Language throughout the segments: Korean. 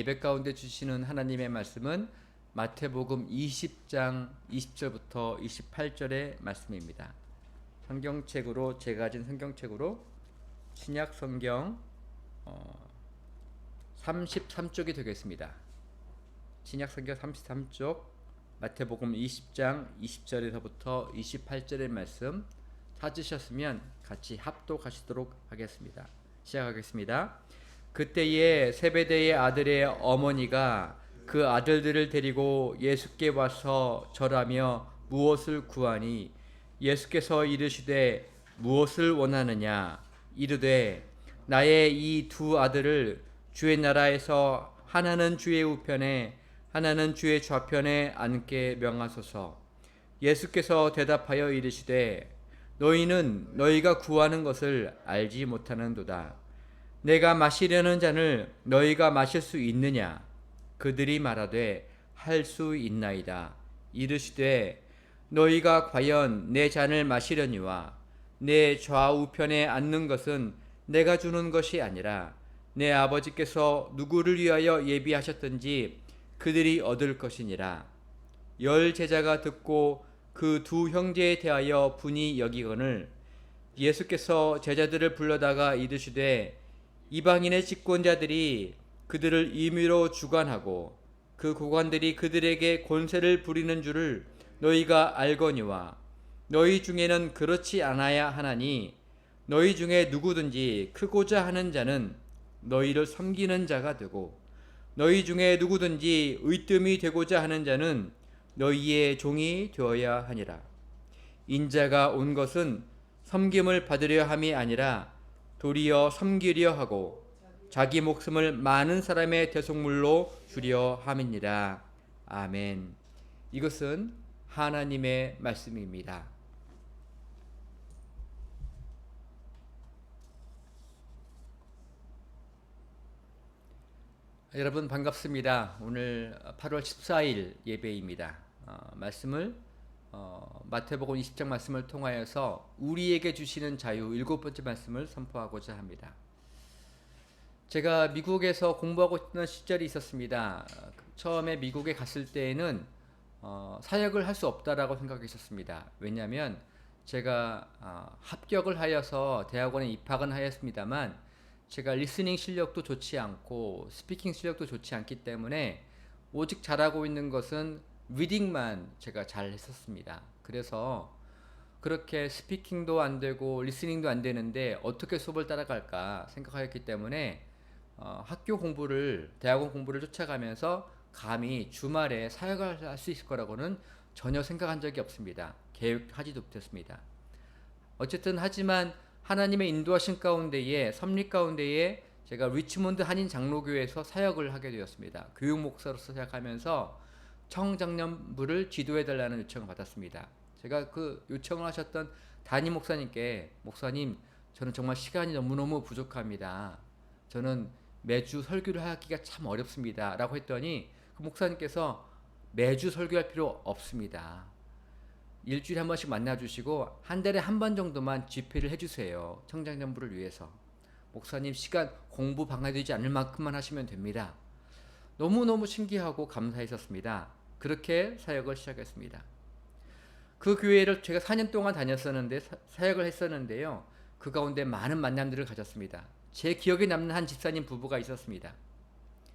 예배 가운데 주시는 하나님의 말씀은 마태복음 20장 20절부터 28절의 말씀입니다. 성경책으로 제가 가진 성경책으로 신약 성경 33쪽이 되겠습니다. 신약 성경 33쪽 마태복음 20장 20절에서부터 28절의 말씀 찾으셨으면 같이 합독하시도록 하겠습니다. 시작하겠습니다. 그때에 세베대의 아들의 어머니가 그 아들들을 데리고 예수께 와서 절하며 무엇을 구하니 예수께서 이르시되 무엇을 원하느냐 이르되 나의 이 두 아들을 주의 나라에서 하나는 주의 우편에 하나는 주의 좌편에 앉게 명하소서. 예수께서 대답하여 이르시되 너희는 너희가 구하는 것을 알지 못하는도다. 내가 마시려는 잔을 너희가 마실 수 있느냐? 그들이 말하되 할 수 있나이다. 이르시되 너희가 과연 내 잔을 마시려니와 내 좌우편에 앉는 것은 내가 주는 것이 아니라 내 아버지께서 누구를 위하여 예비하셨든지 그들이 얻을 것이니라. 열 제자가 듣고 그 두 형제에 대하여 분이 여기거늘 예수께서 제자들을 불러다가 이르시되 이방인의 집권자들이 그들을 임의로 주관하고 그 고관들이 그들에게 권세를 부리는 줄을 너희가 알거니와 너희 중에는 그렇지 않아야 하나니 너희 중에 누구든지 크고자 하는 자는 너희를 섬기는 자가 되고 너희 중에 누구든지 의뜸이 되고자 하는 자는 너희의 종이 되어야 하니라. 인자가 온 것은 섬김을 받으려 함이 아니라 도리어 섬기려 하고 자기 목숨을 많은 사람의 대속물로 주려 함이니라. 아멘. 이것은 하나님의 말씀입니다. 여러분 반갑습니다. 오늘 8월 14일 예배입니다. 말씀을 마태복음 20장 말씀을 통하여서 우리에게 주시는 자유 7번째 말씀을 선포하고자 합니다. 제가 미국에서 공부하고 있던 시절이 있었습니다. 처음에 미국에 갔을 때에는 사역을 할 수 없다라고 생각했었습니다. 왜냐하면 제가 합격을 하여서 대학원에 입학은 하였습니다만 제가 리스닝 실력도 좋지 않고 스피킹 실력도 좋지 않기 때문에 오직 잘하고 있는 것은 리딩만 제가 잘 했었습니다. 그래서 그렇게 스피킹도 안 되고 리스닝도 안 되는데 어떻게 수업을 따라갈까 생각하였기 때문에 학교 공부를 대학원 공부를 쫓아가면서 감히 주말에 사역을 할 수 있을 거라고는 전혀 생각한 적이 없습니다. 계획하지도 못했습니다. 어쨌든 하지만 하나님의 인도하신 가운데에 섭리 가운데에 제가 리치몬드 한인 장로교회에서 사역을 하게 되었습니다. 교육 목사로서 사역하면서 청장년부를 지도해 달라는 요청을 받았습니다. 제가 그 요청을 하셨던 담임 목사님께 목사님 저는 정말 시간이 너무너무 부족합니다. 저는 매주 설교를 하기가 참 어렵습니다. 라고 했더니 그 목사님께서 매주 설교할 필요 없습니다. 일주일에 한 번씩 만나주시고 한 달에 한 번 정도만 집회를 해주세요. 청장년부를 위해서. 목사님 시간 공부 방해되지 않을 만큼만 하시면 됩니다. 너무너무 신기하고 감사했었습니다. 그렇게 사역을 시작했습니다. 그 교회를 제가 4년 동안 다녔었는데 사역을 했었는데요. 그 가운데 많은 만남들을 가졌습니다. 제 기억에 남는 한 집사님 부부가 있었습니다.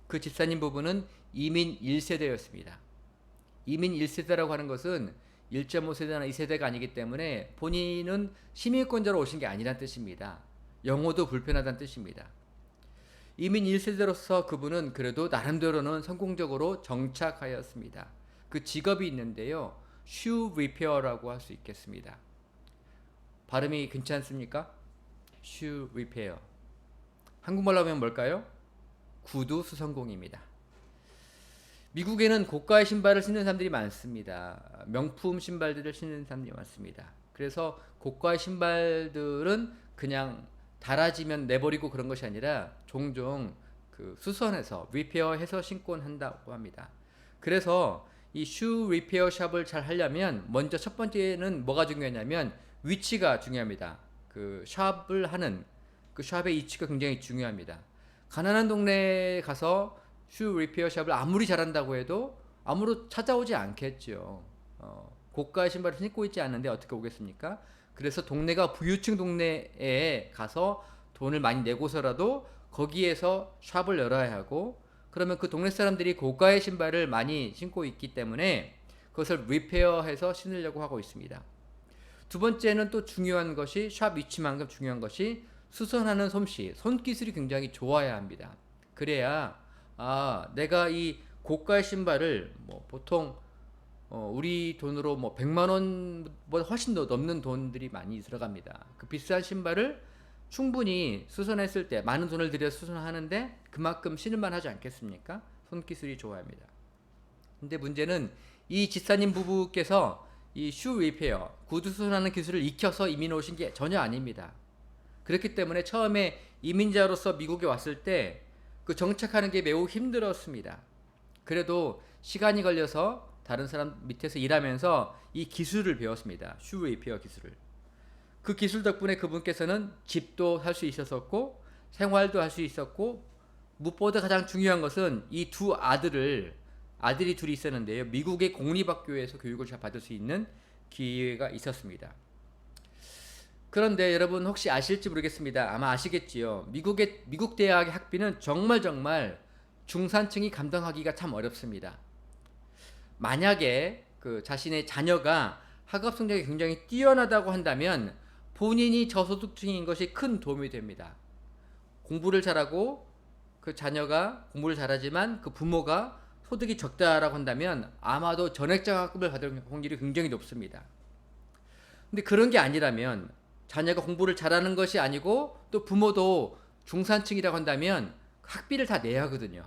그 집사님 부부는 이민 1세대였습니다. 이민 1세대라고 하는 것은 1.5세대나 2세대가 아니기 때문에 본인은 시민권자로 오신 게 아니란 뜻입니다. 영어도 불편하다는 뜻입니다. 이민 1세대로서 그분은 그래도 나름대로는 성공적으로 정착하였습니다. 그 직업이 있는데요. shoe repair라고 할 수 있겠습니다. 발음이 괜찮습니까? shoe repair. 한국말로 하면 뭘까요? 구두 수선공입니다. 미국에는 고가의 신발을 신는 사람들이 많습니다. 명품 신발들을 신는 사람들이 많습니다. 그래서 고가의 신발들은 그냥 닳아지면 내버리고 그런 것이 아니라 종종 그 수선해서 리페어해서 신곤 한다고 합니다. 그래서 이 슈 리페어 샵을 잘 하려면 먼저 첫 번째는 뭐가 중요하냐면 위치가 중요합니다. 그 샵을 하는 그 샵의 위치가 굉장히 중요합니다. 가난한 동네에 가서 슈 리페어 샵을 아무리 잘한다고 해도 아무로 찾아오지 않겠죠. 고가의 신발을 신고 있지 않는데 어떻게 오겠습니까? 그래서 동네가 부유층 동네에 가서 돈을 많이 내고서라도 거기에서 샵을 열어야 하고, 그러면 그 동네 사람들이 고가의 신발을 많이 신고 있기 때문에 그것을 리페어해서 신으려고 하고 있습니다. 두 번째는 또 중요한 것이, 샵 위치만큼 중요한 것이 수선하는 솜씨, 손기술이 굉장히 좋아야 합니다. 그래야 내가 이 고가의 신발을 뭐 보통 우리 돈으로 뭐 100만 원보다 훨씬 더 넘는 돈들이 많이 들어갑니다. 그 비싼 신발을 충분히 수선했을 때 많은 돈을 들여 수선하는데 그만큼 신을만 하지 않겠습니까? 손기술이 좋아야 합니다. 근데 문제는 이 집사님 부부께서 이 슈 리페어, 구두 수선하는 기술을 익혀서 이민 오신 게 전혀 아닙니다. 그렇기 때문에 처음에 이민자로서 미국에 왔을 때 그 정착하는 게 매우 힘들었습니다. 그래도 시간이 걸려서 다른 사람 밑에서 일하면서 이 기술을 배웠습니다. 슈 리페어 기술을. 그 기술 덕분에 그분께서는 집도 살 수 있었고 생활도 할 수 있었고, 무엇보다 가장 중요한 것은 이 두 아들이 둘이 있었는데요, 미국의 공립학교에서 교육을 잘 받을 수 있는 기회가 있었습니다. 그런데 여러분 혹시 아실지 모르겠습니다. 아마 아시겠지요. 미국 대학의 학비는 정말 중산층이 감당하기가 참 어렵습니다. 만약에 그 자신의 자녀가 학업 성적이 굉장히 뛰어나다고 한다면 본인이 저소득층인 것이 큰 도움이 됩니다. 공부를 잘하고 그 자녀가 공부를 잘하지만 그 부모가 소득이 적다라고 한다면 아마도 전액장학금을 받을 확률이 굉장히 높습니다. 근데 그런 게 아니라면, 자녀가 공부를 잘하는 것이 아니고 또 부모도 중산층이라고 한다면 학비를 다 내야 하거든요.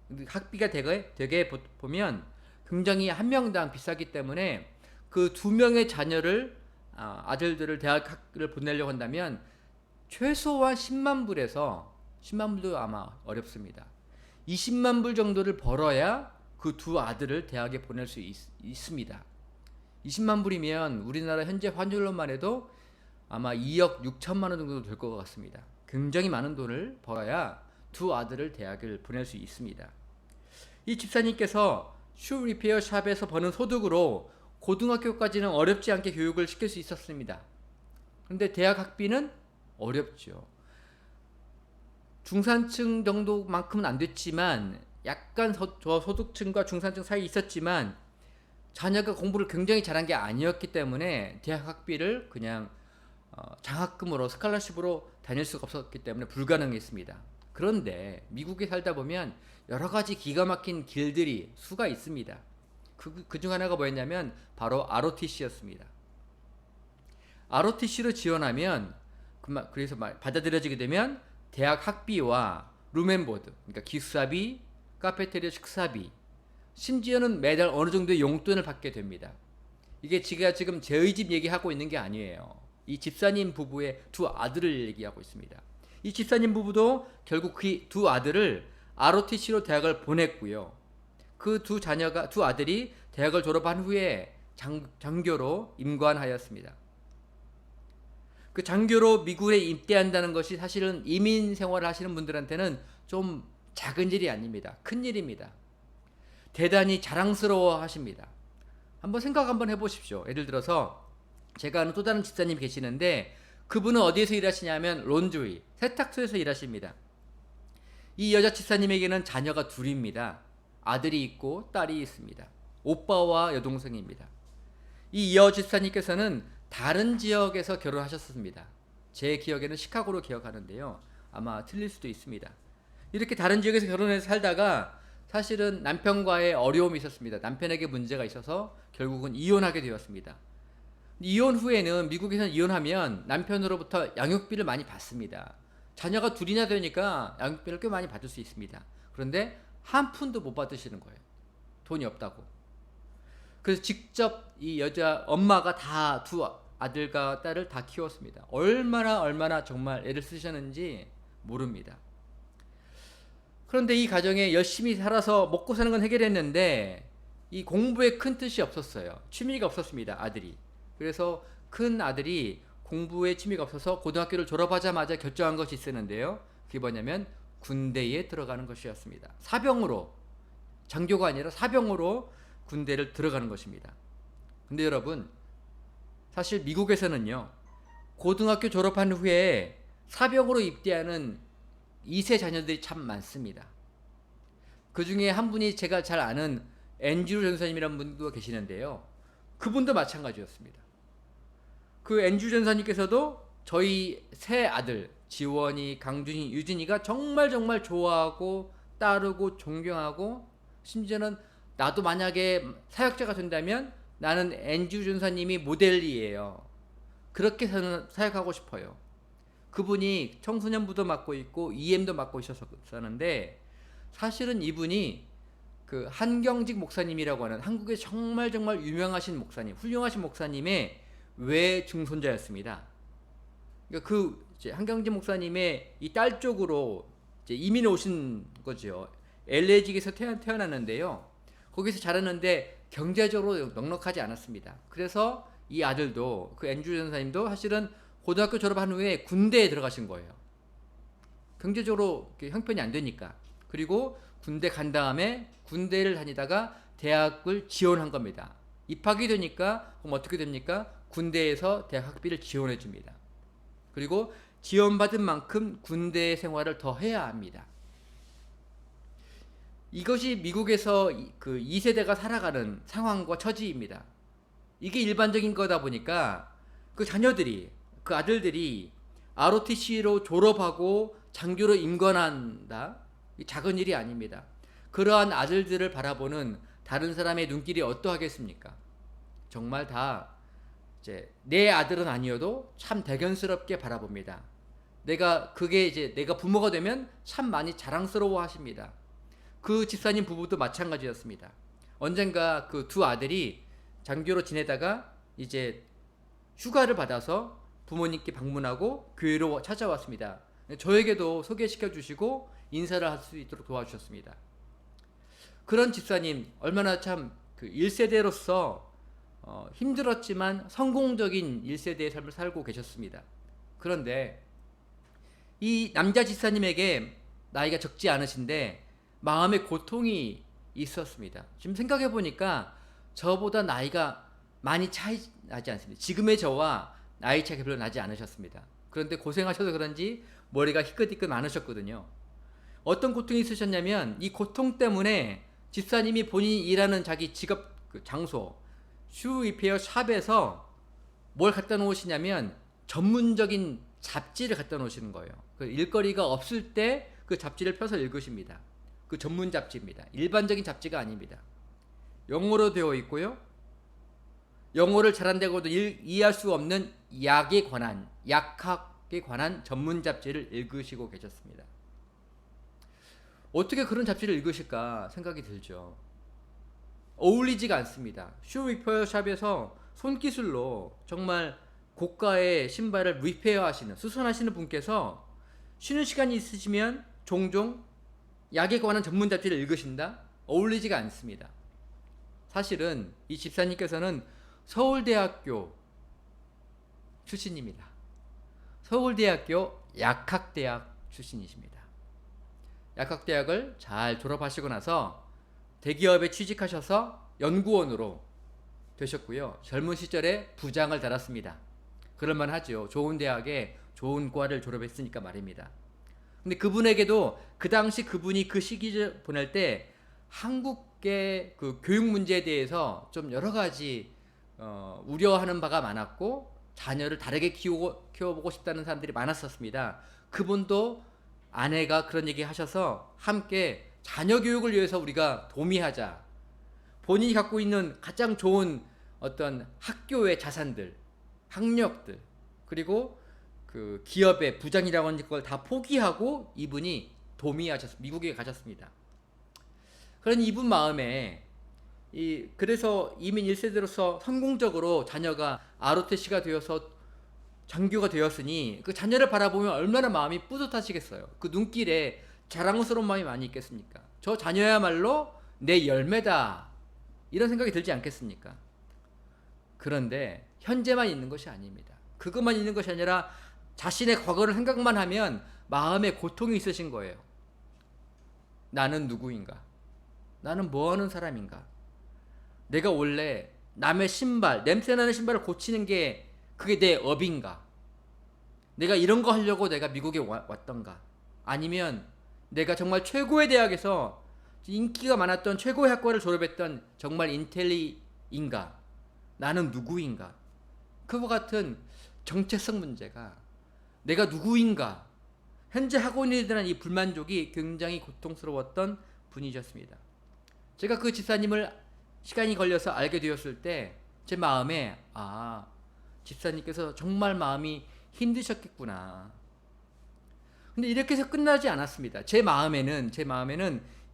근데 학비가 되게 보면 굉장히 한 명당 비싸기 때문에 그 두 명의 자녀를, 아들들을 대학을 보내려고 한다면 최소한 10만 불에서 10만 불도 아마 어렵습니다. 20만 불 정도를 벌어야 그 두 아들을 대학에 보낼 수 있습니다. 20만 불이면 우리나라 현재 환율로만 해도 아마 2억 6천만 원 정도 될 것 같습니다. 굉장히 많은 돈을 벌어야 두 아들을 대학을 보낼 수 있습니다. 이 집사님께서 슈 리페어 샵에서 버는 소득으로 고등학교까지는 어렵지 않게 교육을 시킬 수 있었습니다. 그런데 대학 학비는 어렵죠. 중산층 정도만큼은 안 됐지만 약간 저소득층과 중산층 사이에 있었지만 자녀가 공부를 굉장히 잘한 게 아니었기 때문에 대학 학비를 그냥 장학금으로, 스칼러십으로 다닐 수가 없었기 때문에 불가능했습니다. 그런데 미국에 살다 보면 여러 가지 기가 막힌 길들이 수가 있습니다. 그중 하나가 뭐였냐면 바로 ROTC였습니다. ROTC로 지원하면, 그래서 받아들여지게 되면 대학 학비와 룸앤보드, 그러니까 기숙사비, 카페테리아 식사비, 심지어는 매달 어느 정도의 용돈을 받게 됩니다. 이게 제가 지금 저희 집 얘기하고 있는 게 아니에요. 이 집사님 부부의 두 아들을 얘기하고 있습니다. 이 집사님 부부도 결국 그 두 아들을 ROTC로 대학을 보냈고요. 그 두 아들이 대학을 졸업한 후에 장교로 임관하였습니다. 그 장교로 미국에 입대한다는 것이 사실은 이민 생활을 하시는 분들한테는 좀 작은 일이 아닙니다. 큰 일입니다. 대단히 자랑스러워 하십니다. 생각 한번 해보십시오. 예를 들어서 제가 아는 또 다른 집사님이 계시는데, 그분은 어디에서 일하시냐면 론드리, 세탁소에서 일하십니다. 이 여자 집사님에게는 자녀가 둘입니다. 아들이 있고 딸이 있습니다. 오빠와 여동생입니다. 이 여 집사님께서는 다른 지역에서 결혼하셨습니다. 제 기억에는 시카고로 기억하는데요, 아마 틀릴 수도 있습니다. 이렇게 다른 지역에서 결혼해서 살다가 사실은 남편과의 어려움이 있었습니다. 남편에게 문제가 있어서 결국은 이혼하게 되었습니다. 이혼 후에는, 미국에서는 이혼하면 남편으로부터 양육비를 많이 받습니다. 자녀가 둘이나 되니까 양육비를 꽤 많이 받을 수 있습니다. 그런데 한 푼도 못 받으시는 거예요. 돈이 없다고. 그래서 직접 이 여자 엄마가 다 두 아들과 딸을 다 키웠습니다. 얼마나 정말 애를 쓰셨는지 모릅니다. 그런데 이 가정에 열심히 살아서 먹고 사는 건 해결했는데 이 공부에 큰 뜻이 없었어요. 취미가 없었습니다, 아들이. 그래서 큰 아들이 공부에 취미가 없어서 고등학교를 졸업하자마자 결정한 것이 있었는데요, 그게 뭐냐면 군대에 들어가는 것이었습니다. 사병으로, 장교가 아니라 사병으로 군대를 들어가는 것입니다. 근데 여러분, 사실 미국에서는요, 고등학교 졸업한 후에 사병으로 입대하는 2세 자녀들이 참 많습니다. 그 중에 한 분이 제가 잘 아는 앤드류 전사님이라는 분도 계시는데요. 그분도 마찬가지였습니다. 그 앤드류 전사님께서도 저희 세 아들, 지원이, 강준이, 유진이가 정말 정말 좋아하고 따르고 존경하고, 심지어는 나도 만약에 사역자가 된다면 나는 앤드류 전사님이 모델이에요. 그렇게 사역하고 싶어요. 그분이 청소년부도 맡고 있고 EM도 맡고 있었는데, 사실은 이분이 그 한경직 목사님이라고 하는 한국의 정말 정말 유명하신 목사님, 훌륭하신 목사님의 외증손자였습니다. 그러니까 그 이제 한경직 목사님의 이 딸 쪽으로 이제 이민 오신 거죠. LA 지역에서 태어났는데요. 거기서 자랐는데 경제적으로 넉넉하지 않았습니다. 그래서 이 아들도, 그 앤드류 전사님도 사실은 고등학교 졸업한 후에 군대에 들어가신 거예요. 경제적으로 형편이 안 되니까. 그리고 군대 간 다음에 군대를 다니다가 대학을 지원한 겁니다. 입학이 되니까 그럼 어떻게 됩니까? 군대에서 대학 학비를 지원해 줍니다. 그리고 지원받은 만큼 군대 생활을 더 해야 합니다. 이것이 미국에서 그 2세대가 살아가는 상황과 처지입니다. 이게 일반적인 거다 보니까 그 자녀들이, 그 아들들이 ROTC로 졸업하고 장교로 임관한다, 작은 일이 아닙니다. 그러한 아들들을 바라보는 다른 사람의 눈길이 어떠하겠습니까? 정말 다 이제 내 아들은 아니어도 참 대견스럽게 바라봅니다. 그게 이제 내가 부모가 되면 참 많이 자랑스러워 하십니다. 그 집사님 부부도 마찬가지였습니다. 언젠가 그 두 아들이 장교로 지내다가 이제 휴가를 받아서 부모님께 방문하고 교회로 찾아왔습니다. 저에게도 소개시켜 주시고 인사를 할 수 있도록 도와주셨습니다. 그런 집사님, 얼마나 참 그 1세대로서 힘들었지만 성공적인 1세대의 삶을 살고 계셨습니다. 그런데 이 남자 집사님에게 나이가 적지 않으신데 마음에 고통이 있었습니다. 지금 생각해 보니까 저보다 나이가 많이 차이 나지 않습니다. 지금의 저와 나이 차이가 별로 나지 않으셨습니다. 그런데 고생하셔서 그런지 머리가 희끗희끗 많으셨거든요. 어떤 고통이 있으셨냐면, 이 고통 때문에 집사님이 본인이 일하는 자기 직업 장소 슈 리페어 샵에서 뭘 갖다 놓으시냐면 전문적인 잡지를 갖다 놓으시는 거예요. 그 일거리가 없을 때 그 잡지를 펴서 읽으십니다. 그 전문 잡지입니다. 일반적인 잡지가 아닙니다. 영어로 되어 있고요. 영어를 잘한다고도 이해할 수 없는 약에 관한, 약학에 관한 전문 잡지를 읽으시고 계셨습니다. 어떻게 그런 잡지를 읽으실까 생각이 들죠. 어울리지가 않습니다. 슈 리페어 샵에서 손기술로 정말 고가의 신발을 리페어 하시는, 수선하시는 분께서 쉬는 시간이 있으시면 종종 약에 관한 전문 잡지를 읽으신다? 어울리지가 않습니다. 사실은 이 집사님께서는 서울대학교 출신입니다. 서울대학교 약학대학 출신이십니다. 약학대학을 잘 졸업하시고 나서 대기업에 취직하셔서 연구원으로 되셨고요. 젊은 시절에 부장을 달았습니다. 그럴만 하죠. 좋은 대학에 좋은 과를 졸업했으니까 말입니다. 근데 그분에게도 그 당시 그분이 그 시기를 보낼 때 한국의 그 교육 문제에 대해서 좀 여러 가지 우려하는 바가 많았고, 자녀를 다르게 키워보고 싶다는 사람들이 많았었습니다. 그분도 아내가 그런 얘기 하셔서 함께 자녀 교육을 위해서 우리가 도미하자. 본인이 갖고 있는 가장 좋은 어떤 학교의 자산들, 학력들, 그리고 그 기업의 부장이라고 하는 걸 다 포기하고 이분이 미국에 가셨습니다. 그런 이분 마음에 그래서 이민 1세대로서 성공적으로 자녀가 ROTC가 되어서 장교가 되었으니 그 자녀를 바라보면 얼마나 마음이 뿌듯하시겠어요. 그 눈길에 자랑스러운 마음이 많이 있겠습니까? 저 자녀야말로 내 열매다, 이런 생각이 들지 않겠습니까? 그런데 현재만 있는 것이 아닙니다. 그것만 있는 것이 아니라 자신의 과거를 생각만 하면 마음에 고통이 있으신 거예요. 나는 누구인가? 나는 뭐 하는 사람인가? 내가 원래 남의 신발, 냄새나는 신발을 고치는 게 그게 내 업인가? 내가 이런 거 하려고 내가 미국에 왔던가? 아니면 내가 정말 최고의 대학에서 인기가 많았던 최고의 학과를 졸업했던 정말 인텔리인가? 나는 누구인가? 그와 같은 정체성 문제가 내가 누구인가? 현재 하고 있는 일에 대한 이 불만족이 굉장히 고통스러웠던 분이셨습니다. 제가 그 집사님을 시간이 걸려서 알게 되었을 때 제 마음에 집사님께서 정말 마음이 힘드셨겠구나. 근데 이렇게 해서 끝나지 않았습니다. 제 마음에는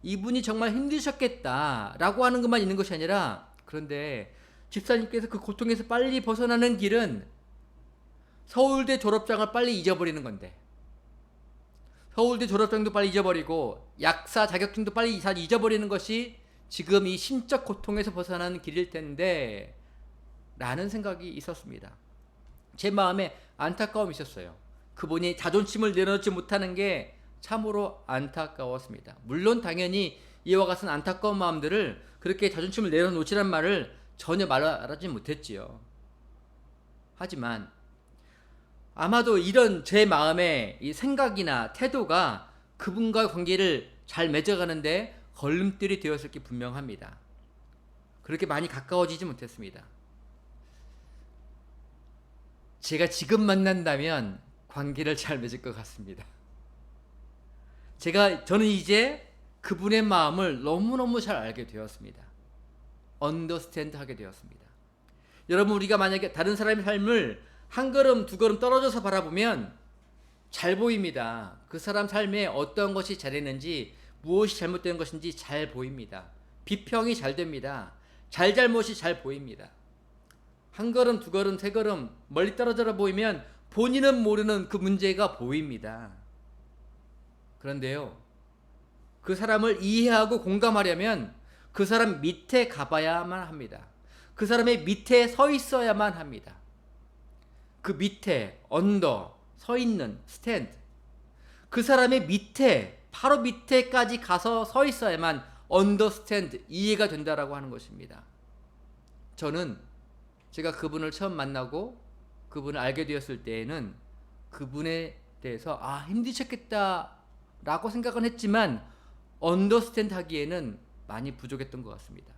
이분이 정말 힘드셨겠다라고 하는 것만 있는 것이 아니라, 그런데 집사님께서 그 고통에서 빨리 벗어나는 길은 서울대 졸업장을 빨리 잊어버리는 건데, 서울대 졸업장도 빨리 잊어버리고 약사 자격증도 빨리 잊어버리는 것이 지금 이 심적 고통에서 벗어나는 길일 텐데 라는 생각이 있었습니다. 제 마음에 안타까움이 있었어요. 그분이 자존심을 내려놓지 못하는 게 참으로 안타까웠습니다. 물론 당연히 이와 같은 안타까운 마음들을 그렇게 자존심을 내려놓으라는 말을 전혀 말하지 못했지요. 하지만 아마도 이런 제 마음의 이 생각이나 태도가 그분과 관계를 잘 맺어가는데 걸림돌이 되었을 게 분명합니다. 그렇게 많이 가까워지지 못했습니다. 제가 지금 만난다면 관계를 잘 맺을 것 같습니다. 저는 이제 그분의 마음을 너무너무 잘 알게 되었습니다. 언더스탠드 하게 되었습니다. 여러분, 우리가 만약에 다른 사람의 삶을 한 걸음 두 걸음 떨어져서 바라보면 잘 보입니다. 그 사람 삶에 어떤 것이 잘했는지, 무엇이 잘못된 것인지 잘 보입니다. 비평이 잘 됩니다. 잘못이 잘 보입니다. 한 걸음 두 걸음 세 걸음 멀리 떨어져 보이면 본인은 모르는 그 문제가 보입니다. 그런데요, 그 사람을 이해하고 공감하려면 그 사람 밑에 가봐야만 합니다. 그 사람의 밑에 서 있어야만 합니다. 그 밑에, 언더, 서 있는, 스탠드, 그 사람의 밑에, 바로 밑에까지 가서 서 있어야만 언더스탠드, 이해가 된다라고 하는 것입니다. 저는 제가 그분을 처음 만나고 그분을 알게 되었을 때에는 그분에 대해서 힘드셨겠다라고 생각은 했지만 언더스탠드 하기에는 많이 부족했던 것 같습니다.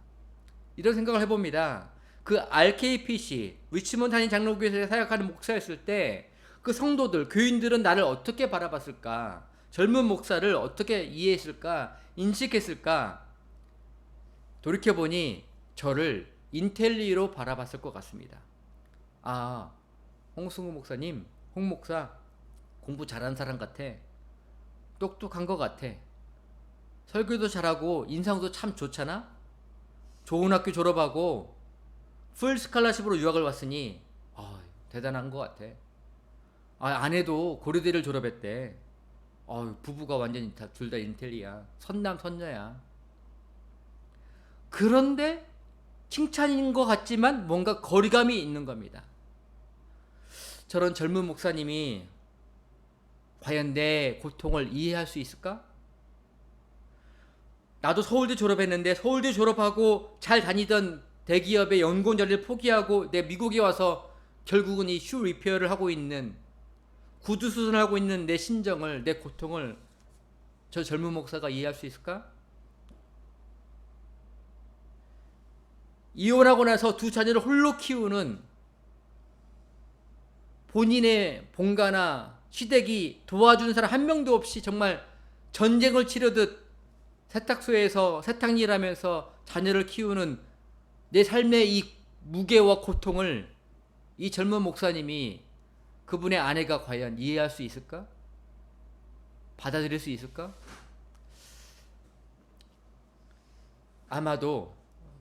이런 생각을 해봅니다. 그 RKPC, 리치몬드 한인 장로교회에서 사역하는 목사였을 때 그 성도들, 교인들은 나를 어떻게 바라봤을까? 젊은 목사를 어떻게 이해했을까? 인식했을까? 돌이켜보니 저를 인텔리로 바라봤을 것 같습니다. 홍승우 목사님, 홍 목사 공부 잘하는 사람 같아. 똑똑한 것 같아. 설교도 잘하고 인상도 참 좋잖아? 좋은 학교 졸업하고 풀 스칼라십으로 유학을 왔으니 대단한 것 같아. 아내도 고려대를 졸업했대. 부부가 완전히 둘 다 인텔리야. 선남 선녀야. 그런데 칭찬인 것 같지만 뭔가 거리감이 있는 겁니다. 저런 젊은 목사님이 과연 내 고통을 이해할 수 있을까? 나도 서울대 졸업했는데 서울대 졸업하고 잘 다니던 대기업의 연구원 자리를 포기하고 내 미국에 와서 결국은 이 슈 리페어를 하고 있는, 구두 수선을 하고 있는 내 심정을, 내 고통을 저 젊은 목사가 이해할 수 있을까? 이혼하고 나서 두 자녀를 홀로 키우는, 본인의 본가나 시댁이 도와주는 사람 한 명도 없이 정말 전쟁을 치르듯 세탁소에서 세탁일 하면서 자녀를 키우는 내 삶의 이 무게와 고통을 이 젊은 목사님이, 그분의 아내가 과연 이해할 수 있을까? 받아들일 수 있을까? 아마도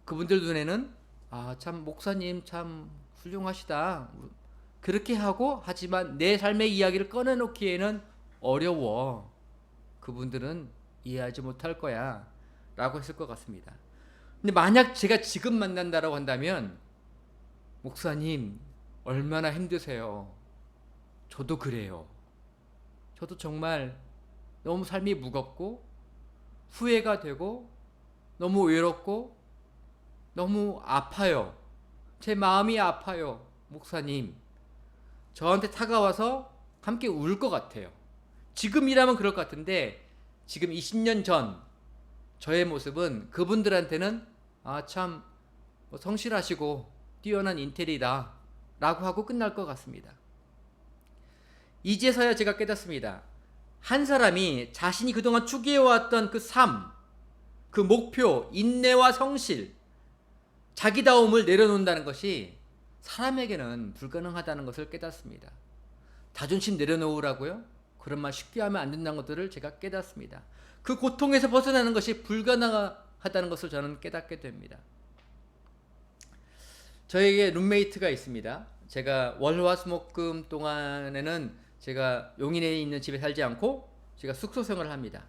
그분들 눈에는 참 목사님 참 훌륭하시다, 그렇게 하고, 하지만 내 삶의 이야기를 꺼내놓기에는 어려워, 그분들은 이해하지 못할 거야 라고 했을 것 같습니다. 근데 만약 제가 지금 만난다라고 한다면, 목사님 얼마나 힘드세요. 저도 그래요. 저도 정말 너무 삶이 무겁고 후회가 되고 너무 외롭고 너무 아파요. 제 마음이 아파요. 목사님, 저한테 다가와서 함께 울 것 같아요. 지금이라면 그럴 것 같은데 지금 20년 전 저의 모습은 그분들한테는 참 성실하시고 뛰어난 인텔이다 라고 하고 끝날 것 같습니다. 이제서야 제가 깨닫습니다. 한 사람이 자신이 그동안 추구해왔던 그 삶, 그 목표, 인내와 성실, 자기다움을 내려놓는다는 것이 사람에게는 불가능하다는 것을 깨닫습니다. 자존심 내려놓으라고요? 그런 말 쉽게 하면 안 된다는 것들을 제가 깨닫습니다. 그 고통에서 벗어나는 것이 불가능하다는 것을 저는 깨닫게 됩니다. 저에게 룸메이트가 있습니다. 제가 월화수목금 동안에는 제가 용인에 있는 집에 살지 않고 제가 숙소 생활을 합니다.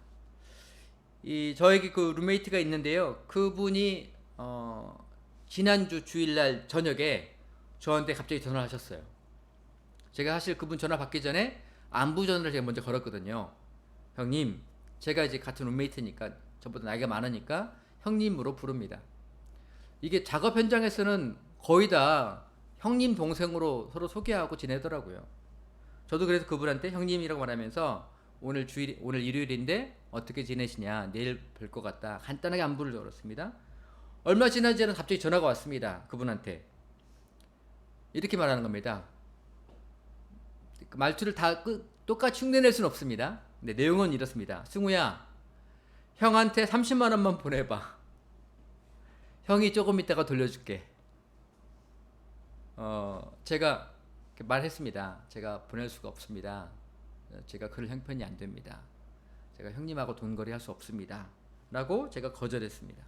저에게 그 룸메이트가 있는데요. 그분이 지난주 주일날 저녁에 저한테 갑자기 전화를 하셨어요. 제가 사실 그분 전화 받기 전에 안부 전화를 제가 먼저 걸었거든요. 형님, 제가 이제 같은 룸메이트니까 저보다 나이가 많으니까 형님으로 부릅니다. 이게 작업 현장에서는 거의 다 형님 동생으로 서로 소개하고 지내더라고요. 저도 그래서 그분한테 형님이라고 말하면서 오늘 일요일인데 어떻게 지내시냐, 내일 뵐 것 같다, 간단하게 안부를 걸었습니다. 얼마 지나지 않아 갑자기 전화가 왔습니다. 그분한테 이렇게 말하는 겁니다. 말투를 다 똑같이 흉내낼 수는 없습니다. 근데 내용은 이렇습니다. 승우야, 형한테 30만 원만 보내봐. 형이 조금 있다가 돌려줄게. 제가 말했습니다. 제가 보낼 수가 없습니다. 제가 그럴 형편이 안 됩니다. 제가 형님하고 돈거래 할 수 없습니다. 라고 제가 거절했습니다.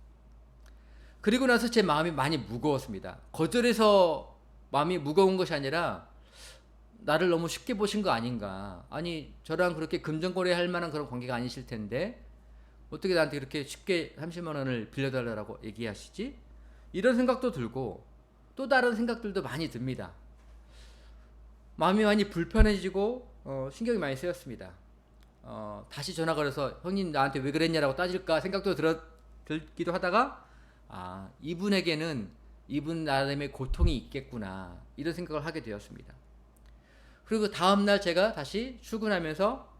그리고 나서 제 마음이 많이 무거웠습니다. 거절해서 마음이 무거운 것이 아니라 나를 너무 쉽게 보신 거 아닌가. 아니, 저랑 그렇게 금전거래 할 만한 그런 관계가 아니실 텐데 어떻게 나한테 그렇게 쉽게 30만 원을 빌려달라고 얘기하시지? 이런 생각도 들고 또 다른 생각들도 많이 듭니다. 마음이 많이 불편해지고 신경이 많이 쓰였습니다. 다시 전화 걸어서 형님 나한테 왜 그랬냐라고 따질까 생각도 들기도 하다가 이분에게는 이분 나름의 고통이 있겠구나 이런 생각을 하게 되었습니다. 그리고 다음날 제가 다시 출근하면서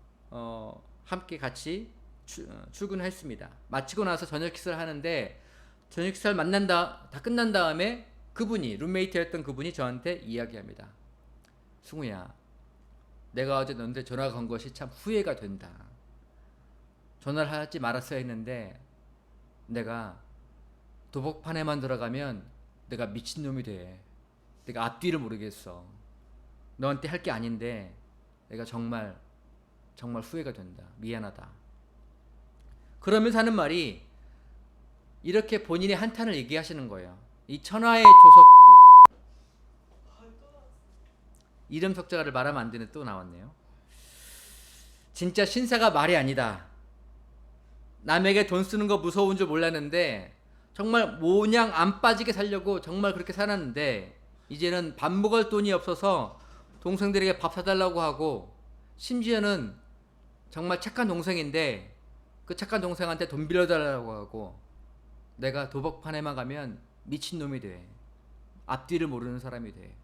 함께 같이 출근했습니다. 마치고 나서 저녁 식사를 하는데 저녁 식사를 다 끝난 다음에 그분이 룸메이트였던 그분이 저한테 이야기합니다. 승우야, 내가 어제 너한테 전화 건 것이 참 후회가 된다. 전화를 하지 말았어야 했는데 내가 도박판에만 들어가면 내가 미친놈이 돼. 내가 앞뒤를 모르겠어. 너한테 할 게 아닌데 내가 정말 후회가 된다. 미안하다. 그러면서 하는 말이 이렇게 본인의 한탄을 얘기하시는 거예요. 이 천하의 조석구, 이름 석자를 말하면 안 되는 또 나왔네요. 진짜 신사가 말이 아니다. 남에게 돈 쓰는 거 무서운 줄 몰랐는데 정말 모냥 안 빠지게 살려고 정말 그렇게 살았는데 이제는 밥 먹을 돈이 없어서 동생들에게 밥 사달라고 하고 심지어는 정말 착한 동생인데 그 착한 동생한테 돈 빌려달라고 하고 내가 도박판에만 가면 미친놈이 돼. 앞뒤를 모르는 사람이 돼.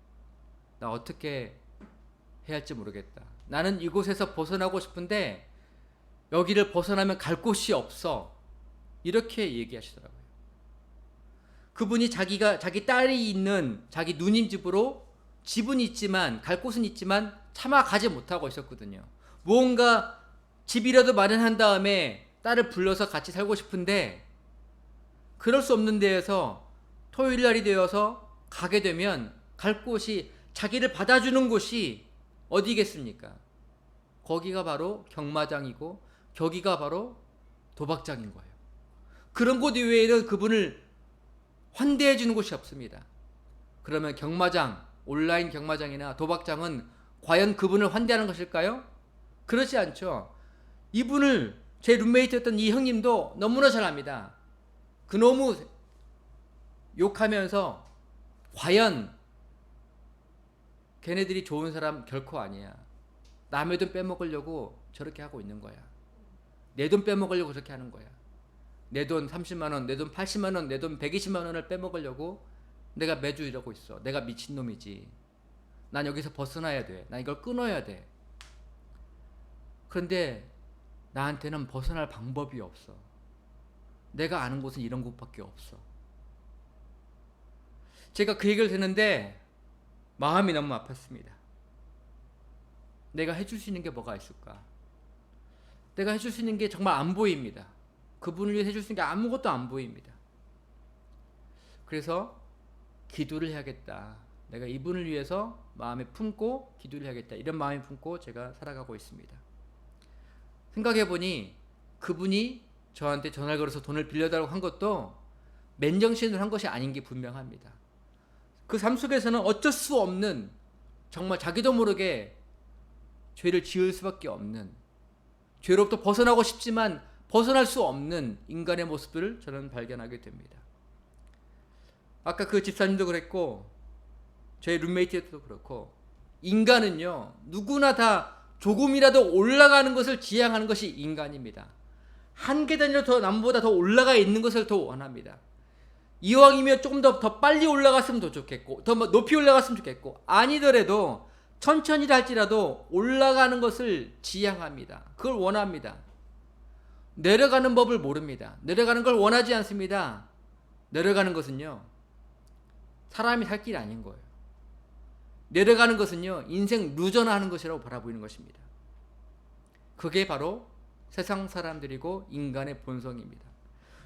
나 어떻게 해야 할지 모르겠다. 나는 이곳에서 벗어나고 싶은데 여기를 벗어나면 갈 곳이 없어. 이렇게 얘기하시더라고요. 그분이 자기 딸이 있는 자기 누님 집으로 집은 있지만 갈 곳은 있지만 차마 가지 못하고 있었거든요. 무언가 집이라도 마련한 다음에 딸을 불러서 같이 살고 싶은데 그럴 수 없는 데에서 토요일 날이 되어서 가게 되면 갈 곳이 자기를 받아주는 곳이 어디겠습니까? 거기가 바로 경마장이고 거기가 바로 도박장인 거예요. 그런 곳 이외에는 그분을 환대해 주는 곳이 없습니다. 그러면 경마장, 온라인 경마장이나 도박장은 과연 그분을 환대하는 것일까요? 그렇지 않죠. 이분을 제 룸메이트였던 이 형님도 너무나 잘 압니다. 그놈의 욕하면서 과연 걔네들이 좋은 사람 결코 아니야. 남의 돈 빼먹으려고 저렇게 하고 있는 거야. 내 돈 빼먹으려고 그렇게 하는 거야. 내 돈 30만 원, 내 돈 80만 원, 내 돈 120만 원을 빼먹으려고 내가 매주 이러고 있어. 내가 미친놈이지. 난 여기서 벗어나야 돼. 난 이걸 끊어야 돼. 그런데 나한테는 벗어날 방법이 없어. 내가 아는 곳은 이런 곳밖에 없어. 제가 그 얘기를 듣는데 마음이 너무 아팠습니다. 내가 해줄 수 있는 게 뭐가 있을까? 내가 해줄 수 있는 게 정말 안 보입니다. 그분을 위해 해줄 수 있는 게 아무것도 안 보입니다. 그래서 기도를 해야겠다. 내가 이분을 위해서 마음에 품고 기도를 해야겠다. 이런 마음에 품고 제가 살아가고 있습니다. 생각해보니 그분이 저한테 전화를 걸어서 돈을 빌려달라고 한 것도 맨정신으로 한 것이 아닌 게 분명합니다. 그 삶 속에서는 어쩔 수 없는, 정말 자기도 모르게 죄를 지을 수밖에 없는, 죄로부터 벗어나고 싶지만 벗어날 수 없는 인간의 모습들을 저는 발견하게 됩니다. 아까 그 집사님도 그랬고 저희 룸메이트도 그렇고, 인간은요 누구나 다 조금이라도 올라가는 것을 지향하는 것이 인간입니다. 한 계단이라도 더 남보다 더 올라가 있는 것을 더 원합니다. 이왕이면 조금 더 빨리 올라갔으면 더 좋겠고, 더 높이 올라갔으면 좋겠고, 아니더라도 천천히 할지라도 올라가는 것을 지향합니다. 그걸 원합니다. 내려가는 법을 모릅니다. 내려가는 걸 원하지 않습니다. 내려가는 것은요 사람이 살 길이 아닌 거예요. 내려가는 것은요 인생 루저나 하는 것이라고 바라보이는 것입니다. 그게 바로 세상 사람들이고 인간의 본성입니다.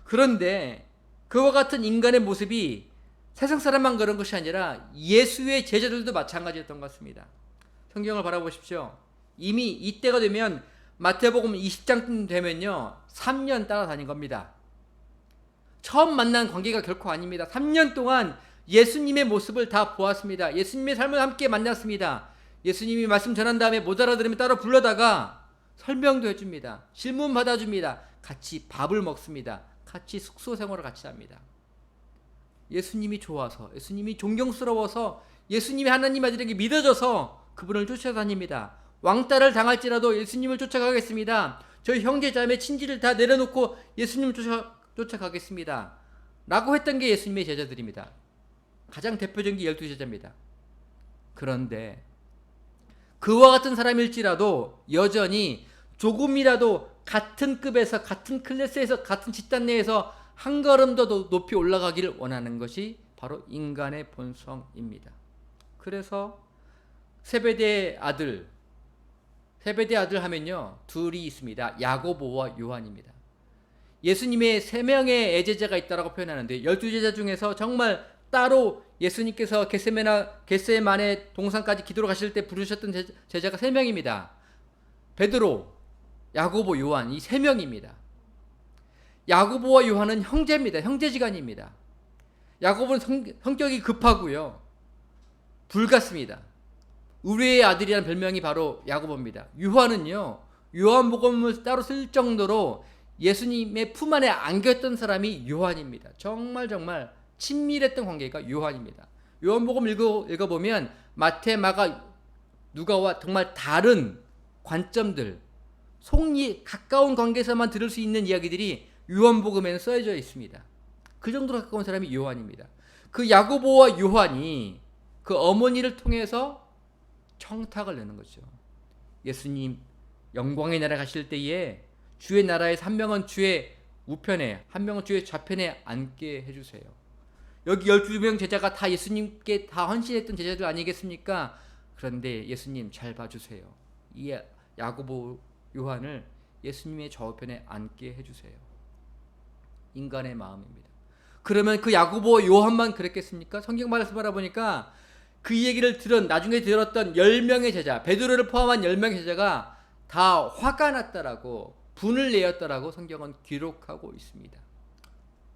그런데 그와 같은 인간의 모습이 세상 사람만 그런 것이 아니라 예수의 제자들도 마찬가지였던 것 같습니다. 성경을 바라보십시오. 이미 이때가 되면 마태복음 20장 되면요 3년 따라다닌 겁니다. 처음 만난 관계가 결코 아닙니다. 3년 동안 예수님의 모습을 다 보았습니다. 예수님의 삶을 함께 만났습니다. 예수님이 말씀 전한 다음에 못 알아들으면 따로 불러다가 설명도 해줍니다. 질문 받아줍니다. 같이 밥을 먹습니다. 같이 숙소 생활을 같이 합니다. 예수님이 좋아서, 예수님이 존경스러워서, 예수님이 하나님 아들에게 믿어져서 그분을 쫓아다닙니다. 왕따를 당할지라도 예수님을 쫓아가겠습니다. 저희 형제 자매 친지를 다 내려놓고 예수님을 쫓아가겠습니다. 라고 했던 게 예수님의 제자들입니다. 가장 대표적인 게 12제자입니다. 그런데 그와 같은 사람일지라도 여전히 조금이라도 같은 급에서, 같은 클래스에서, 같은 집단 내에서 한 걸음 더 높이 올라가기를 원하는 것이 바로 인간의 본성입니다. 그래서 세베대의 아들 하면요 둘이 있습니다. 야고보와 요한입니다. 예수님의 3명의 애제자가 있다고 표현하는데 12제자 중에서 정말 따로 예수님께서 겟세마네 동산까지 기도로 가실 때 부르셨던 제자가 3명입니다. 베드로, 야고보, 요한, 이 3명입니다. 야고보와 요한은 형제입니다. 형제지간입니다. 야고보는 성격이 급하고요 불같습니다. 우리의 아들이라는 별명이 바로 야고보입니다. 요한은요 요한복음을 따로 쓸 정도로 예수님의 품 안에 안겼던 사람이 요한입니다. 정말 친밀했던 관계가 요한입니다. 요한복음 읽어보면 마태, 마가, 누가와 정말 다른 관점들, 속리 가까운 관계에서만 들을 수 있는 이야기들이 요한복음에는 써져 있습니다. 그 정도로 가까운 사람이 요한입니다. 그 야고보와 요한이 그 어머니를 통해서 청탁을 내는 거죠. 예수님 영광의 나라 가실 때에 주의 나라에서 한 명은 주의 우편에, 한 명은 주의 좌편에 앉게 해주세요. 여기 12명 제자가 다 예수님께 다 헌신했던 제자들 아니겠습니까? 그런데 예수님 잘 봐주세요. 이 야고보 요한을 예수님의 좌우편에 앉게 해주세요. 인간의 마음입니다. 그러면 그 야고보 요한만 그랬겠습니까? 성경 말씀 바라보니까 그 얘기를 나중에 들었던 10명의 제자, 베드로를 포함한 10명의 제자가 다 화가 났다라고, 분을 내었다라고 성경은 기록하고 있습니다.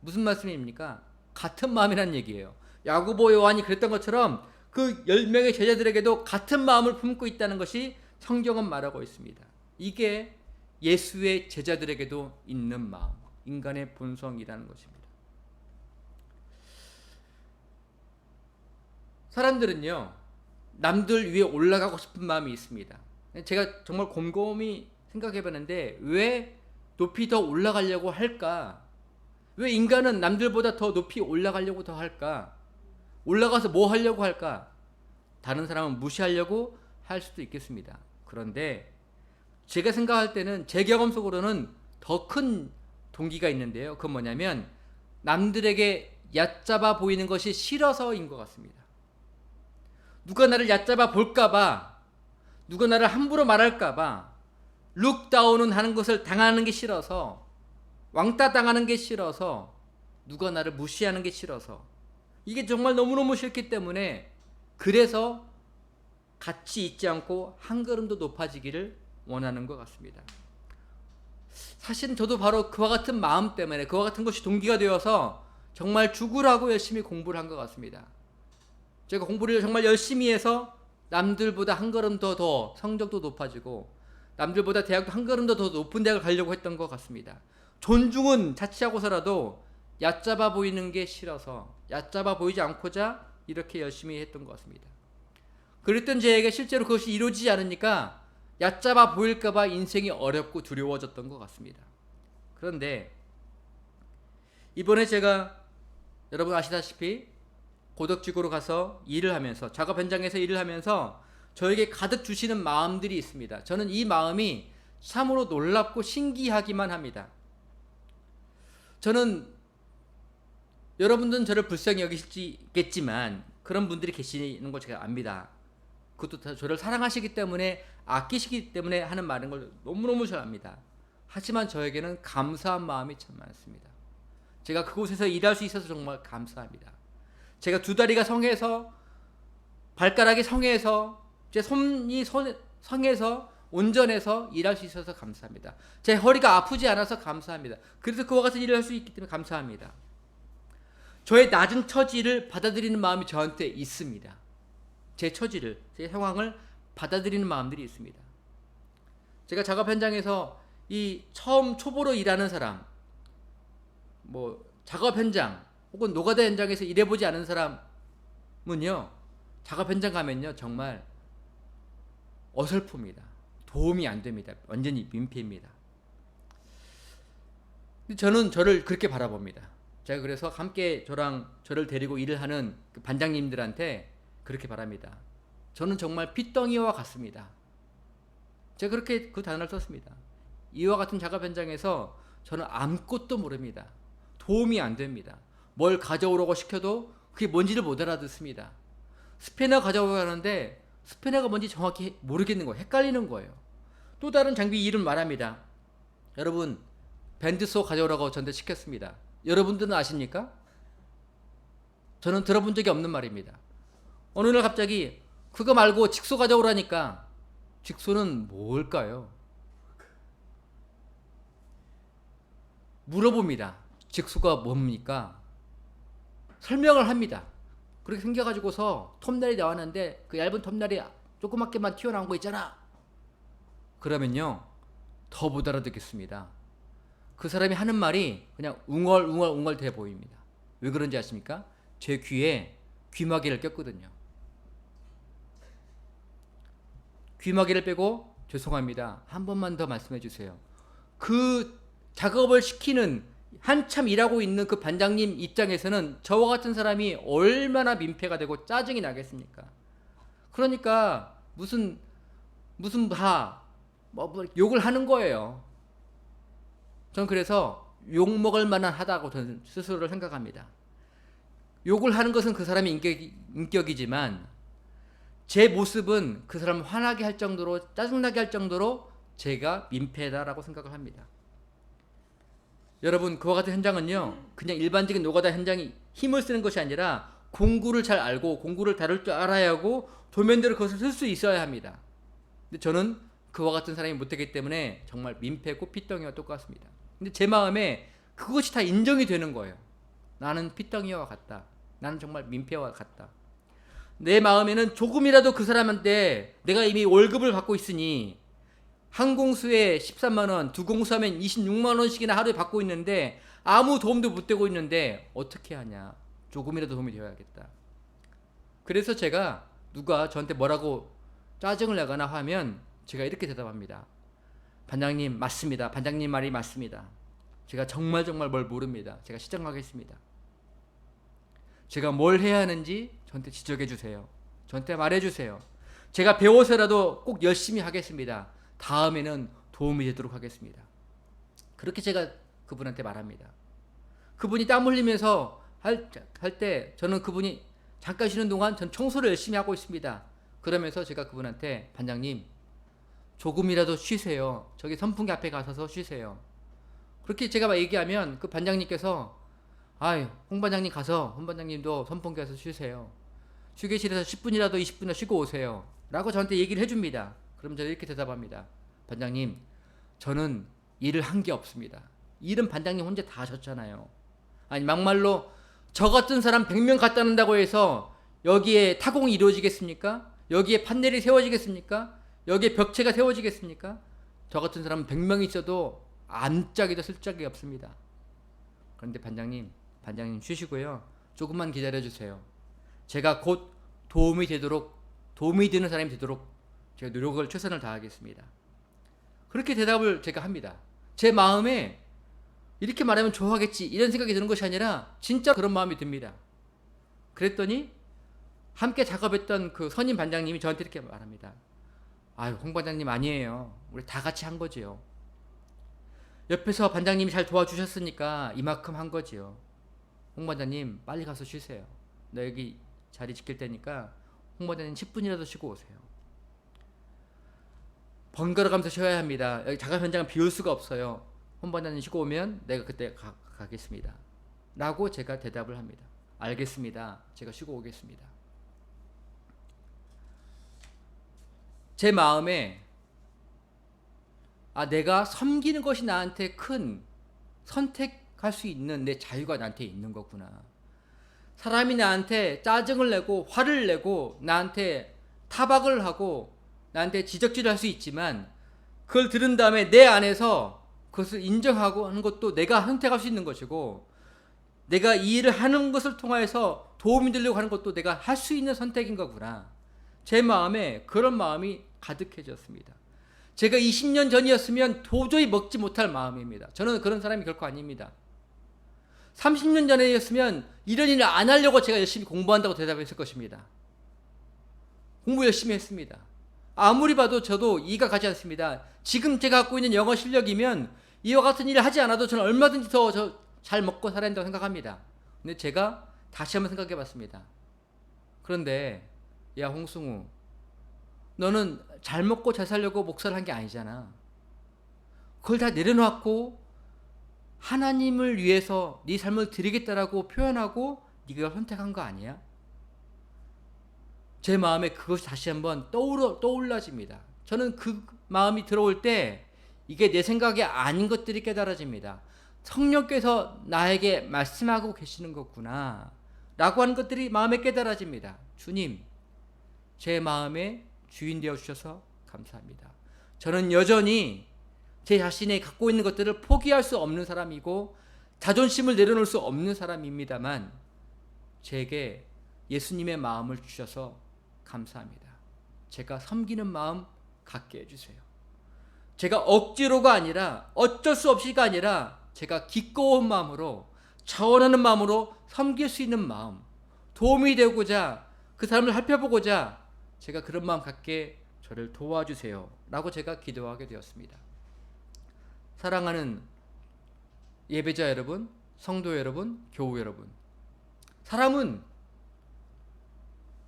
무슨 말씀입니까? 같은 마음이라는 얘기예요. 야고보 요한이 그랬던 것처럼 그 10명의 제자들에게도 같은 마음을 품고 있다는 것이 성경은 말하고 있습니다. 이게 예수의 제자들에게도 있는 마음, 인간의 본성이라는 것입니다. 사람들은요 남들 위에 올라가고 싶은 마음이 있습니다. 제가 정말 곰곰이 생각해 봤는데 왜 높이 더 올라가려고 할까? 왜 인간은 남들보다 더 높이 올라가려고 더 할까? 올라가서 뭐 하려고 할까? 다른 사람은 무시하려고 할 수도 있겠습니다. 그런데 제가 생각할 때는 제 경험 속으로는 더 큰 동기가 있는데요. 그건 뭐냐면 남들에게 얕잡아 보이는 것이 싫어서인 것 같습니다. 누가 나를 얕잡아 볼까봐, 누가 나를 함부로 말할까봐, 룩다운은 하는 것을 당하는 게 싫어서, 왕따 당하는 게 싫어서, 누가 나를 무시하는 게 싫어서, 이게 정말 너무너무 싫기 때문에 그래서 같이 있지 않고 한 걸음도 높아지기를 원하는 것 같습니다. 사실은 저도 바로 그와 같은 마음 때문에, 그와 같은 것이 동기가 되어서 정말 죽으라고 열심히 공부를 한 것 같습니다. 제가 공부를 정말 열심히 해서 남들보다 한 걸음 더 성적도 높아지고 남들보다 대학도 한 걸음 더 높은 대학을 가려고 했던 것 같습니다. 존중은 자취하고서라도 얕잡아 보이는 게 싫어서, 얕잡아 보이지 않고자 이렇게 열심히 했던 것 같습니다. 그랬던 저에게 실제로 그것이 이루어지지 않으니까 얕잡아 보일까봐 인생이 어렵고 두려워졌던 것 같습니다. 그런데 이번에 제가 여러분 아시다시피 고덕지구로 가서 일을 하면서, 작업 현장에서 일을 하면서 저에게 가득 주시는 마음들이 있습니다. 저는 이 마음이 참으로 놀랍고 신기하기만 합니다. 저는 여러분들은 저를 불쌍히 여기시겠지만 그런 분들이 계시는 걸 제가 압니다. 그것도 다 저를 사랑하시기 때문에, 아끼시기 때문에 하는 말인 걸 너무너무 잘 압니다. 하지만 저에게는 감사한 마음이 참 많습니다. 제가 그곳에서 일할 수 있어서 정말 감사합니다. 제가 두 다리가 성해서, 발가락이 성해서, 제 손이 성해서 온전해서 일할 수 있어서 감사합니다. 제 허리가 아프지 않아서 감사합니다. 그래서 그와 같은 일을 할 수 있기 때문에 감사합니다. 저의 낮은 처지를 받아들이는 마음이 저한테 있습니다. 제 처지를, 제 상황을 받아들이는 마음들이 있습니다. 제가 작업 현장에서 이 처음 초보로 일하는 사람, 뭐 작업 현장 혹은 노가다 현장에서 일해보지 않은 사람은요, 작업 현장 가면요 정말 어설픕니다. 도움이 안 됩니다. 완전히 민폐입니다. 저는 저를 그렇게 바라봅니다. 제가 그래서 함께 저를 데리고 일을 하는 그 반장님들한테 그렇게 바랍니다. 저는 정말 핏덩이와 같습니다. 제가 그렇게 그 단어를 썼습니다. 이와 같은 작업 현장에서 저는 아무것도 모릅니다. 도움이 안 됩니다. 뭘 가져오라고 시켜도 그게 뭔지를 못 알아듣습니다. 스패너 가져오라고 하는데 스패너가 뭔지 정확히 모르겠는 거예요. 헷갈리는 거예요. 또 다른 장비 이름 말합니다. 여러분, 밴드소 가져오라고 저한테 시켰습니다. 여러분들은 아십니까? 저는 들어본 적이 없는 말입니다. 어느 날 갑자기 그거 말고 직소 가져오라니까, 직소는 뭘까요? 물어봅니다. 직소가 뭡니까? 설명을 합니다. 그렇게 생겨가지고서 톱날이 나왔는데 그 얇은 톱날이 조그맣게만 튀어나온 거 있잖아. 그러면요 더 못 알아듣겠습니다. 그 사람이 하는 말이 그냥 웅얼웅얼 돼 보입니다. 왜 그런지 아십니까? 제 귀에 귀마개를 꼈거든요. 귀마개를 빼고 죄송합니다. 한 번만 더 말씀해 주세요. 그 작업을 시키는, 한참 일하고 있는 그 반장님 입장에서는 저와 같은 사람이 얼마나 민폐가 되고 짜증이 나겠습니까? 그러니까 무슨 욕을 하는 거예요. 전 그래서 욕 먹을 만한 하다고 저는 스스로를 생각합니다. 욕을 하는 것은 그 사람의 인격이지만 제 모습은 그 사람을 화나게 할 정도로, 짜증나게 할 정도로 제가 민폐다라고 생각을 합니다. 여러분, 그와 같은 현장은요 그냥 일반적인 노가다 현장이 힘을 쓰는 것이 아니라 공구를 잘 알고 공구를 다룰 줄 알아야 하고 도면대로 그것을 쓸 수 있어야 합니다. 근데 저는 그와 같은 사람이 못하기 때문에 정말 민폐고 핏덩이와 똑같습니다. 근데 제 마음에 그것이 다 인정이 되는 거예요. 나는 핏덩이와 같다. 나는 정말 민폐와 같다. 내 마음에는 조금이라도 그 사람한테 내가 이미 월급을 받고 있으니, 항공수에 13만원, 두공수하면 26만원씩이나 하루에 받고 있는데 아무 도움도 못 되고 있는데 어떻게 하냐. 조금이라도 도움이 되어야겠다. 그래서 제가 누가 저한테 뭐라고 짜증을 내거나 하면 제가 이렇게 대답합니다. 반장님, 맞습니다. 반장님 말이 맞습니다. 제가 정말 뭘 모릅니다. 제가 시장 가겠습니다. 제가 뭘 해야 하는지 저한테 지적해 주세요. 저한테 말해 주세요. 제가 배워서라도 꼭 열심히 하겠습니다. 다음에는 도움이 되도록 하겠습니다. 그렇게 제가 그분한테 말합니다. 그분이 땀 흘리면서 할 때 저는 그분이 잠깐 쉬는 동안 전 청소를 열심히 하고 있습니다. 그러면서 제가 그분한테 반장님 조금이라도 쉬세요. 저기 선풍기 앞에 가서서 쉬세요. 그렇게 제가 막 얘기하면 그 반장님께서 아유 홍 반장님 가서 홍 반장님도 선풍기 가서 쉬세요. 휴게실에서 10분이라도 20분이라도 쉬고 오세요. 라고 저한테 얘기를 해줍니다. 그럼 저는 이렇게 대답합니다. 반장님 저는 일을 한 게 없습니다. 일은 반장님 혼자 다 하셨잖아요. 아니 막말로 저 같은 사람 100명 갖다 놓는다고 해서 여기에 타공이 이루어지겠습니까? 여기에 판넬이 세워지겠습니까? 여기에 벽체가 세워지겠습니까? 저 같은 사람은 100명이 있어도 안짝에도 쓸짝이 없습니다. 그런데 반장님 쉬시고요. 조금만 기다려주세요. 제가 곧 도움이 되는 사람이 되도록 제가 최선을 다하겠습니다. 그렇게 대답을 제가 합니다. 제 마음에 이렇게 말하면 좋아하겠지 이런 생각이 드는 것이 아니라 진짜 그런 마음이 듭니다. 그랬더니 함께 작업했던 그 선임 반장님이 저한테 이렇게 말합니다. 아유 홍 반장님 아니에요. 우리 다 같이 한 거지요. 옆에서 반장님이 잘 도와주셨으니까 이만큼 한 거지요. 홍 반장님 빨리 가서 쉬세요. 나 여기 자리 지킬 테니까 홍 반장님 10분이라도 쉬고 오세요. 번갈아 가면서 쉬어야 합니다. 여기 작업 현장은 비울 수가 없어요. 홍 반장님 쉬고 오면 내가 그때 가겠습니다. 라고 제가 대답을 합니다. 알겠습니다. 제가 쉬고 오겠습니다. 제 마음에 내가 섬기는 것이 나한테 큰 선택할 수 있는 내 자유가 나한테 있는 거구나. 사람이 나한테 짜증을 내고 화를 내고 나한테 타박을 하고 나한테 지적질을 할 수 있지만 그걸 들은 다음에 내 안에서 그것을 인정하고 하는 것도 내가 선택할 수 있는 것이고 내가 이 일을 하는 것을 통해서 도움이 되려고 하는 것도 내가 할 수 있는 선택인 거구나. 제 마음에 그런 마음이 가득해졌습니다. 제가 20년 전이었으면 도저히 먹지 못할 마음입니다. 저는 그런 사람이 결코 아닙니다. 30년 전이었으면 이런 일을 안 하려고 제가 열심히 공부한다고 대답했을 것입니다. 공부 열심히 했습니다. 아무리 봐도 저도 이해가 가지 않습니다. 지금 제가 갖고 있는 영어 실력이면 이와 같은 일을 하지 않아도 저는 얼마든지 더 잘 먹고 살아야 한다고 생각합니다. 근데 제가 다시 한번 생각해 봤습니다. 그런데 야 홍승우 너는 잘 먹고 잘 살려고 목사를 한 게 아니잖아. 그걸 다 내려놓고 하나님을 위해서 네 삶을 드리겠다라고 표현하고 네가 선택한 거 아니야? 제 마음에 그것이 다시 한번 떠올라집니다. 저는 그 마음이 들어올 때 이게 내 생각이 아닌 것들이 깨달아집니다. 성령께서 나에게 말씀하고 계시는 거구나 라고 하는 것들이 마음에 깨달아집니다. 주님 제 마음의 주인 되어 주셔서 감사합니다. 저는 여전히 제 자신이 갖고 있는 것들을 포기할 수 없는 사람이고 자존심을 내려놓을 수 없는 사람입니다만 제게 예수님의 마음을 주셔서 감사합니다. 제가 섬기는 마음 갖게 해주세요. 제가 억지로가 아니라 어쩔 수 없이가 아니라 제가 기꺼운 마음으로 자원하는 마음으로 섬길 수 있는 마음, 도움이 되고자 그 사람을 살펴보고자 제가 그런 마음 갖게 저를 도와주세요 라고 제가 기도하게 되었습니다. 사랑하는 예배자 여러분, 성도 여러분, 교우 여러분, 사람은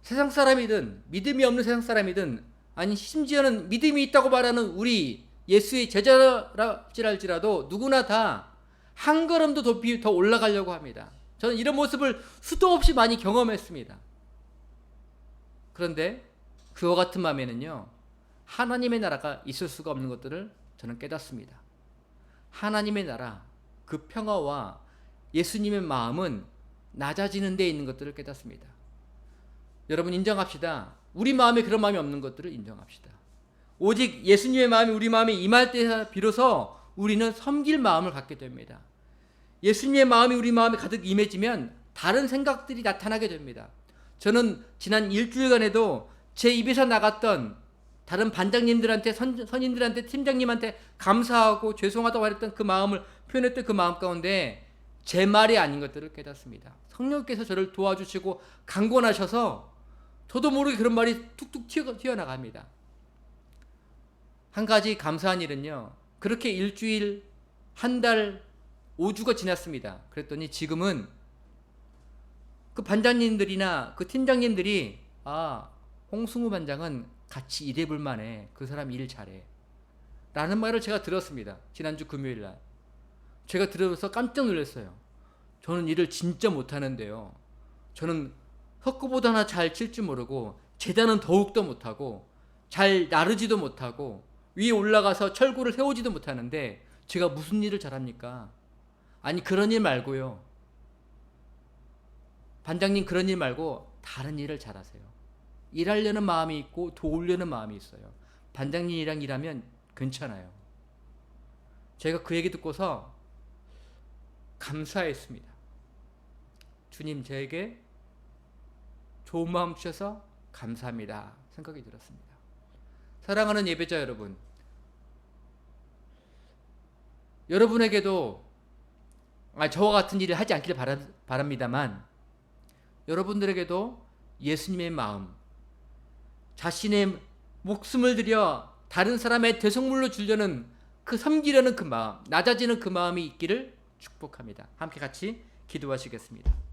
세상 사람이든 믿음이 없는 세상 사람이든 아니 심지어는 믿음이 있다고 말하는 우리 예수의 제자랄지라도 누구나 다 한 걸음도 더 올라가려고 합니다. 저는 이런 모습을 수도 없이 많이 경험했습니다. 그런데 그와 같은 마음에는요 하나님의 나라가 있을 수가 없는 것들을 저는 깨닫습니다. 하나님의 나라, 그 평화와 예수님의 마음은 낮아지는 데에 있는 것들을 깨닫습니다. 여러분 인정합시다. 우리 마음에 그런 마음이 없는 것들을 인정합시다. 오직 예수님의 마음이 우리 마음에 임할 때 비로소 우리는 섬길 마음을 갖게 됩니다. 예수님의 마음이 우리 마음에 가득 임해지면 다른 생각들이 나타나게 됩니다. 저는 지난 일주일간에도 제 입에서 나갔던 다른 반장님들한테 선임들한테 팀장님한테 감사하고 죄송하다고 말했던 그 마음을 표현했던 그 마음 가운데 제 말이 아닌 것들을 깨닫습니다. 성령께서 저를 도와주시고 강권하셔서 저도 모르게 그런 말이 툭툭 튀어나갑니다. 한 가지 감사한 일은요. 그렇게 일주일, 한 달, 5주가 지났습니다. 그랬더니 지금은 그 반장님들이나 그 팀장님들이 홍승우 반장은 같이 일해볼 만해. 그 사람 일 잘해. 라는 말을 제가 들었습니다. 지난주 금요일 날. 제가 들으면서 깜짝 놀랐어요. 저는 일을 진짜 못하는데요. 저는 석구보다나 잘 칠 줄 모르고 재단은 더욱더 못하고 잘 나르지도 못하고 위에 올라가서 철구를 세우지도 못하는데 제가 무슨 일을 잘합니까? 아니 그런 일 말고요. 반장님 그런 일 말고 다른 일을 잘하세요. 일하려는 마음이 있고 도우려는 마음이 있어요. 반장님이랑 일하면 괜찮아요. 제가 그 얘기 듣고서 감사했습니다. 주님 저에게 좋은 마음 주셔서 감사합니다. 생각이 들었습니다. 사랑하는 예배자 여러분, 여러분에게도 저와 같은 일을 하지 않기를 바랍니다만 여러분들에게도 예수님의 마음, 자신의 목숨을 들여 다른 사람의 대속물로 주려는 그 섬기려는 그 마음, 낮아지는 그 마음이 있기를 축복합니다. 함께 같이 기도하시겠습니다.